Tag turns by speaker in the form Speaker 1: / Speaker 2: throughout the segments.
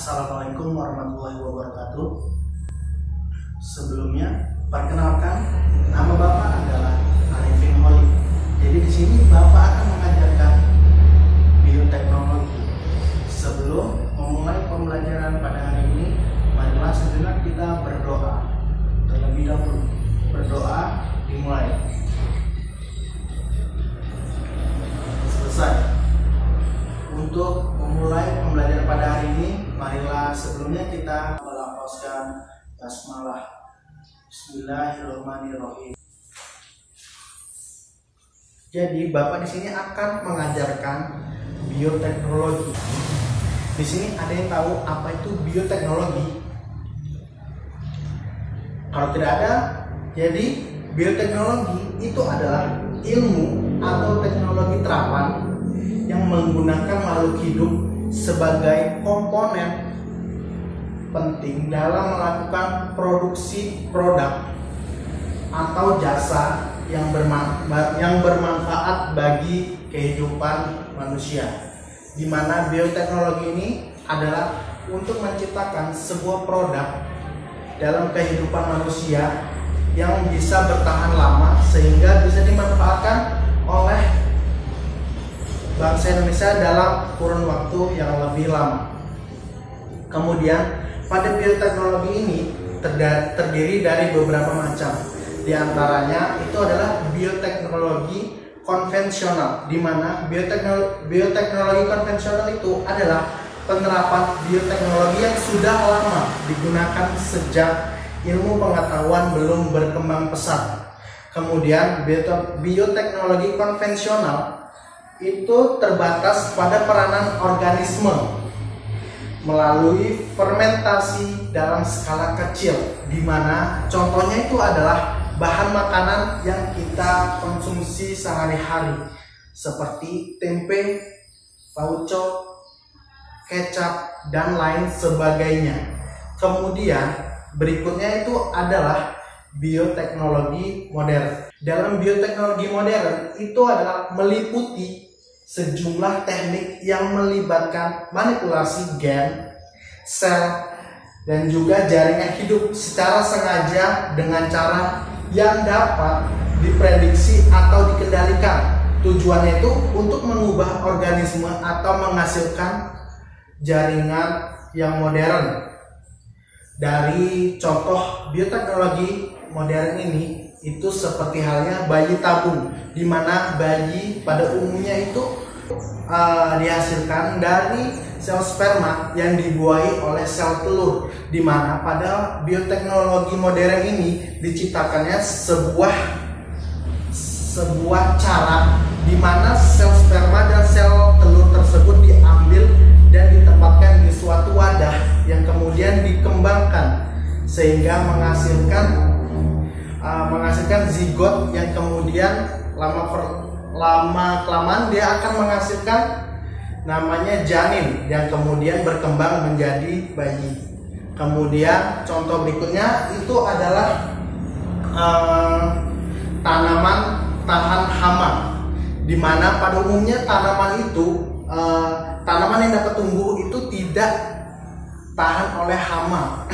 Speaker 1: Assalamualaikum warahmatullahi wabarakatuh. Sebelumnya, perkenalkan, nama Bapak adalah Arifin Holly. Jadi di sini Bapak akan mengajarkan bioteknologi. Sebelum memulai pembelajaran pada hari ini, marilah sejenak kita berdoa. Terlebih dahulu, berdoa dimulai. Selesai. Untuk memulai pembelajaran pada hari ini, marilah sebelumnya kita melafazkan basmalah. Bismillahirrahmanirrahim. Jadi Bapak di sini akan mengajarkan bioteknologi. Di sini ada yang tahu apa itu bioteknologi? Kalau tidak ada, jadi bioteknologi itu adalah ilmu atau teknologi terapan yang menggunakan makhluk hidup sebagai komponen penting dalam melakukan produksi produk atau jasa yang bermanfaat bagi kehidupan manusia. Di mana bioteknologi ini adalah untuk menciptakan sebuah produk dalam kehidupan manusia yang bisa bertahan lama sehingga bisa dimanfaatkan oleh bangsa Indonesia dalam kurun waktu yang lebih lama. Kemudian pada bioteknologi ini terdiri dari beberapa macam. Di antaranya itu adalah bioteknologi konvensional, di mana bioteknologi konvensional itu adalah penerapan bioteknologi yang sudah lama digunakan sejak ilmu pengetahuan belum berkembang pesat. Kemudian bioteknologi konvensional itu terbatas pada peranan organisme melalui fermentasi dalam skala kecil, di mana contohnya itu adalah bahan makanan yang kita konsumsi sehari-hari seperti tempe, tauco, kecap, dan lain sebagainya. Kemudian berikutnya itu adalah bioteknologi modern. Dalam bioteknologi modern itu adalah meliputi sejumlah teknik yang melibatkan manipulasi gen, sel, dan juga jaringan hidup secara sengaja dengan cara yang dapat diprediksi atau dikendalikan. Tujuannya itu untuk mengubah organisme atau menghasilkan jaringan yang modern. Dari contoh bioteknologi modern ini itu seperti halnya bayi tabung, di mana bayi pada umumnya itu dihasilkan dari sel sperma yang dibuahi oleh sel telur, di mana pada bioteknologi modern ini diciptakannya sebuah cara di mana sel sperma dan sel telur tersebut diambil dan ditempatkan di suatu wadah yang kemudian dikembangkan sehingga menghasilkan zigot yang kemudian lama kelamaan dia akan menghasilkan namanya janin yang kemudian berkembang menjadi bayi. Kemudian contoh berikutnya itu adalah tanaman tahan hama, di mana pada umumnya tanaman yang dapat tumbuh itu tidak tahan oleh hama.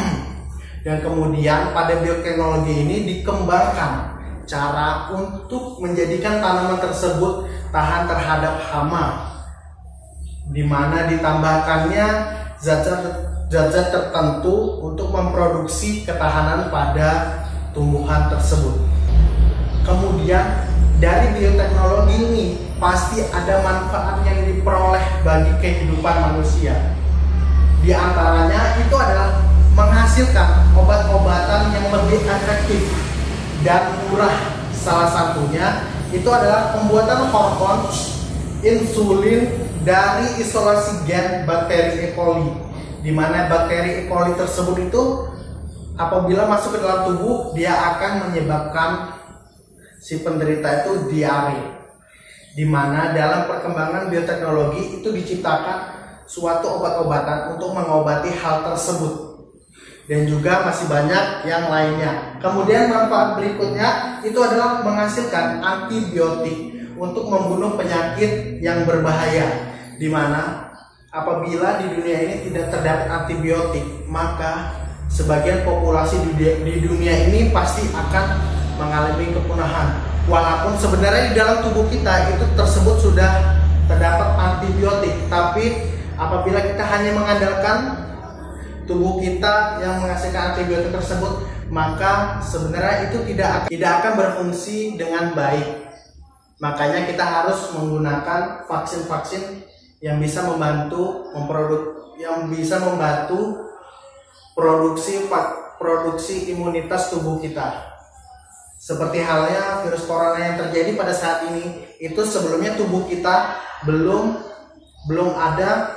Speaker 1: Dan kemudian pada bioteknologi ini dikembangkan cara untuk menjadikan tanaman tersebut tahan terhadap hama, di mana ditambahkannya zat-zat tertentu untuk memproduksi ketahanan pada tumbuhan tersebut. Kemudian dari bioteknologi ini pasti ada manfaat yang diperoleh bagi kehidupan manusia. Di antaranya itu adalah menghasilkan obat-obatan yang lebih efektif dan murah. Salah satunya itu adalah pembuatan hormon insulin dari isolasi gen bakteri E. coli, di mana bakteri E. coli tersebut itu apabila masuk ke dalam tubuh dia akan menyebabkan si penderita itu diare. Di mana dalam perkembangan bioteknologi itu diciptakan suatu obat-obatan untuk mengobati hal tersebut. Dan juga masih banyak yang lainnya. Kemudian manfaat berikutnya itu adalah menghasilkan antibiotik untuk membunuh penyakit yang berbahaya, di mana apabila di dunia ini tidak terdapat antibiotik, maka sebagian populasi di dunia ini pasti akan mengalami kepunahan. Walaupun sebenarnya di dalam tubuh kita itu tersebut sudah terdapat antibiotik, tapi apabila kita hanya mengandalkan tubuh kita yang menghasilkan antibiotik tersebut, maka sebenarnya itu tidak akan berfungsi dengan baik. Makanya kita harus menggunakan vaksin-vaksin yang bisa membantu produksi imunitas tubuh kita. Seperti halnya virus corona yang terjadi pada saat ini, itu sebelumnya tubuh kita belum ada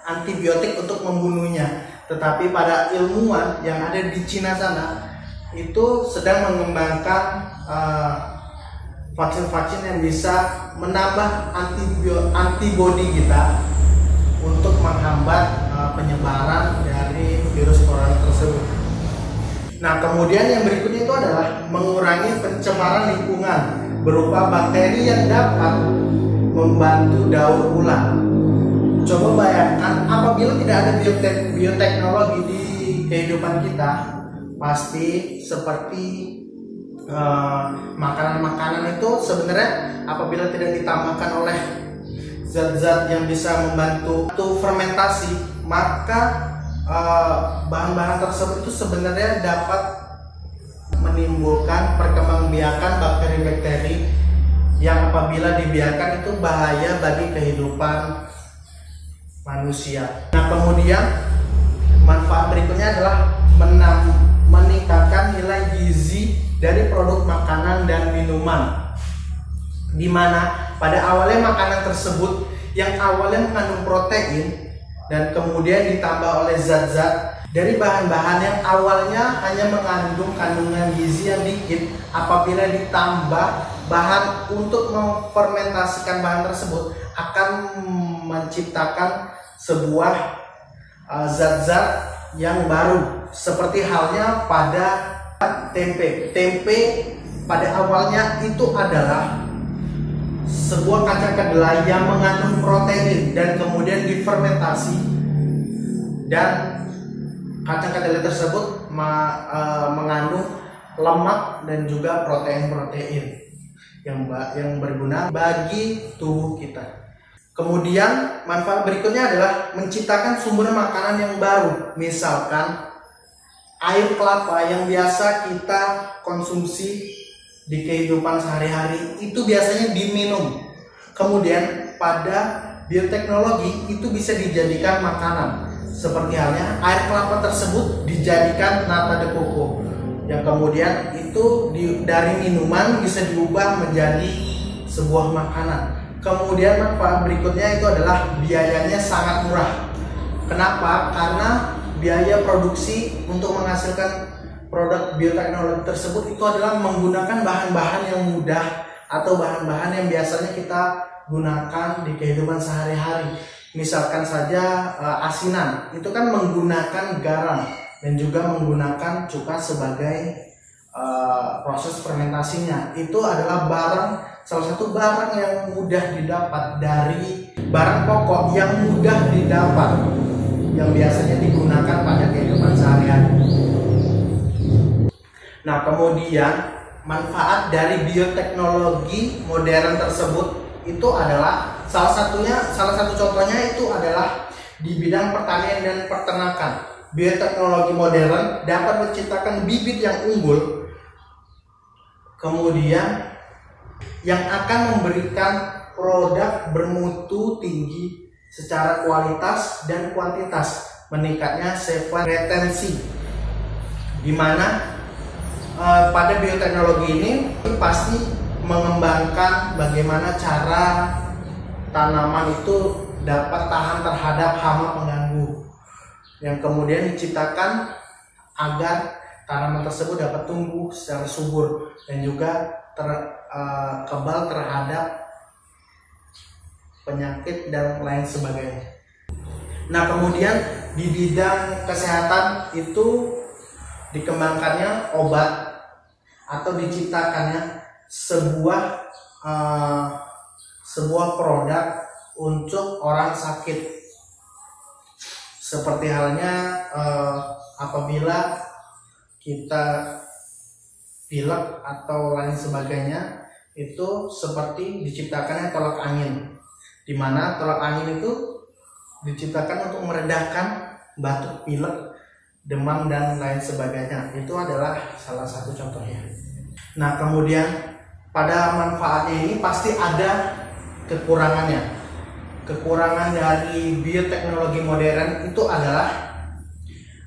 Speaker 1: antibiotik untuk membunuhnya. Tetapi pada ilmuwan yang ada di Cina sana itu sedang mengembangkan vaksin-vaksin yang bisa menambah antibodi kita untuk menghambat penyebaran dari virus corona tersebut. Nah, kemudian yang berikutnya itu adalah mengurangi pencemaran lingkungan berupa bakteri yang dapat membantu daur ulang. Coba bayangkan apabila tidak ada bioteknologi di kehidupan kita, pasti seperti makanan-makanan itu sebenarnya apabila tidak ditambahkan oleh zat-zat yang bisa membantu fermentasi, maka bahan-bahan tersebut itu sebenarnya dapat menimbulkan perkembangbiakan bakteri-bakteri yang apabila dibiarkan itu bahaya bagi kehidupan manusia. Nah, kemudian manfaat berikutnya adalah meningkatkan nilai gizi dari produk makanan dan minuman, di mana pada awalnya makanan tersebut yang awalnya mengandung protein dan kemudian ditambah oleh zat-zat dari bahan-bahan yang awalnya hanya mengandung kandungan gizi yang dikit, apabila ditambah bahan untuk memfermentasikan bahan tersebut akan menciptakan sebuah zat-zat yang baru. Seperti halnya pada tempe. Tempe pada awalnya itu adalah sebuah kacang kedelai yang mengandung protein dan kemudian difermentasi, dan kacang kedelai tersebut mengandung lemak dan juga protein-protein yang berguna bagi tubuh kita. Kemudian manfaat berikutnya adalah menciptakan sumber makanan yang baru. Misalkan air kelapa yang biasa kita konsumsi di kehidupan sehari-hari itu biasanya diminum. Kemudian pada bioteknologi itu bisa dijadikan makanan. Seperti halnya air kelapa tersebut dijadikan nata de coco, yang kemudian itu dari minuman bisa diubah menjadi sebuah makanan. Kemudian manfaat berikutnya itu adalah biayanya sangat murah. Kenapa? Karena biaya produksi untuk menghasilkan produk bioteknologi tersebut itu adalah menggunakan bahan-bahan yang mudah atau bahan-bahan yang biasanya kita gunakan di kehidupan sehari-hari. Misalkan saja asinan, itu kan menggunakan garam dan juga menggunakan cuka sebagai proses fermentasinya. Itu adalah salah satu barang yang mudah didapat dari barang pokok yang mudah didapat, yang biasanya digunakan pada kehidupan sehari-hari. Nah, kemudian manfaat dari bioteknologi modern tersebut itu adalah salah satu contohnya itu adalah di bidang pertanian dan peternakan. Bioteknologi modern dapat menciptakan bibit yang unggul, kemudian yang akan memberikan produk bermutu tinggi secara kualitas dan kuantitas, meningkatnya sifat retensi, di mana pada bioteknologi ini pasti mengembangkan bagaimana cara tanaman itu dapat tahan terhadap hama pengganggu, yang kemudian diciptakan agar tanaman tersebut dapat tumbuh secara subur dan juga kebal terhadap penyakit dan lain sebagainya. Nah, kemudian di bidang kesehatan itu dikembangkannya obat atau diciptakannya sebuah produk untuk orang sakit. Seperti halnya apabila kita pilek atau lain sebagainya, itu seperti diciptakannya tolak angin, di mana tolak angin itu diciptakan untuk meredakan batuk, pilek, demam dan lain sebagainya. Itu adalah salah satu contohnya. Nah, kemudian pada manfaatnya ini pasti ada kekurangannya. Kekurangan dari bioteknologi modern itu adalah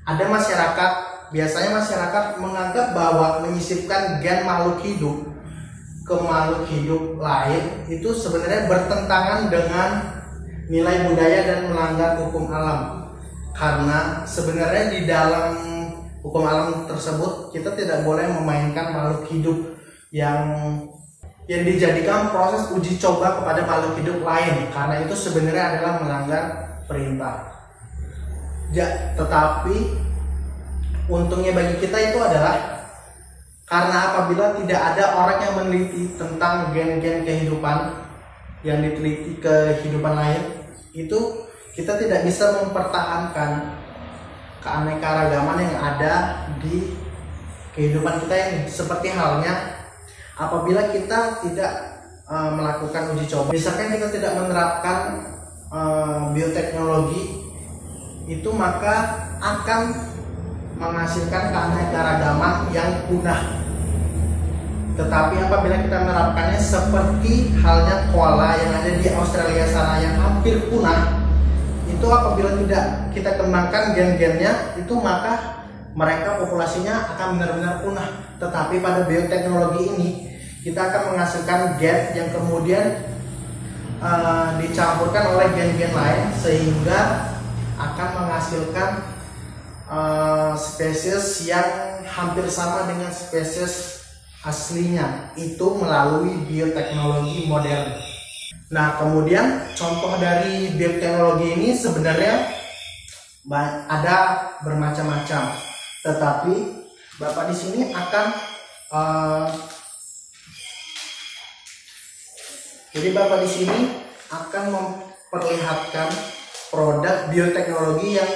Speaker 1: ada masyarakat, biasanya masyarakat menganggap bahwa menyisipkan gen makhluk hidup ke makhluk hidup lain itu sebenarnya bertentangan dengan nilai budaya dan melanggar hukum alam. Karena sebenarnya di dalam hukum alam tersebut kita tidak boleh memainkan makhluk hidup yang dijadikan proses uji coba kepada makhluk hidup lain, karena itu sebenarnya adalah melanggar perintah. Tetapi untungnya bagi kita itu adalah karena apabila tidak ada orang yang meneliti tentang gen-gen kehidupan yang diteliti kehidupan lain, itu kita tidak bisa mempertahankan keanekaragaman yang ada di kehidupan kita ini. Seperti halnya apabila kita tidak melakukan uji coba, misalkan kita tidak menerapkan bioteknologi itu, maka akan menghasilkan keanekaragaman yang punah. Tetapi apabila kita menerapkannya seperti halnya koala yang ada di Australia sana yang hampir punah, itu apabila tidak kita kembangkan gen-gennya itu, maka mereka populasinya akan benar-benar punah. Tetapi pada bioteknologi ini kita akan menghasilkan gen yang kemudian dicampurkan oleh gen-gen lain sehingga akan menghasilkan spesies yang hampir sama dengan spesies aslinya, itu melalui bioteknologi modern. Nah, kemudian contoh dari bioteknologi ini sebenarnya ada bermacam-macam, tetapi Bapak di sini akan memperlihatkan produk bioteknologi yang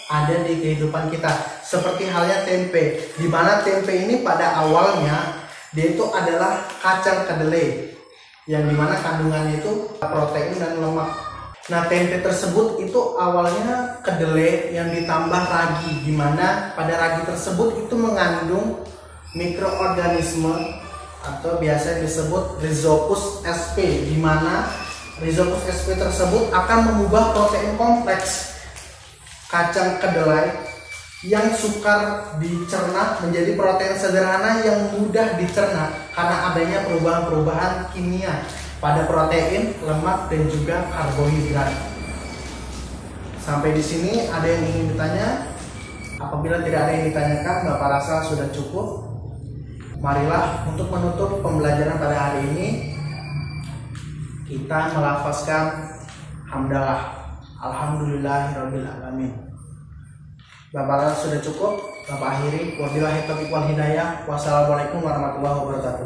Speaker 1: ada di kehidupan kita, seperti halnya tempe, di mana tempe ini pada awalnya dia itu adalah kacang kedelai yang dimana kandungannya itu protein dan lemak. Nah, tempe tersebut itu awalnya kedelai yang ditambah ragi, di mana pada ragi tersebut itu mengandung mikroorganisme atau biasa disebut Rhizopus sp, di mana Rhizopus sp tersebut akan mengubah protein kompleks kacang kedelai yang sukar dicerna menjadi protein sederhana yang mudah dicerna karena adanya perubahan-perubahan kimia pada protein, lemak, dan juga karbohidrat. Sampai di sini ada yang ingin ditanya? Apabila tidak ada yang ditanyakan, Bapak rasa sudah cukup. Marilah untuk menutup pembelajaran pada hari ini kita melafazkan hamdalah, alhamdulillahirabbil alamin. Bapak rasa sudah cukup, Bapak akhiri. Wabillahi taufiq wal hidayah. Wassalamualaikum warahmatullahi wabarakatuh.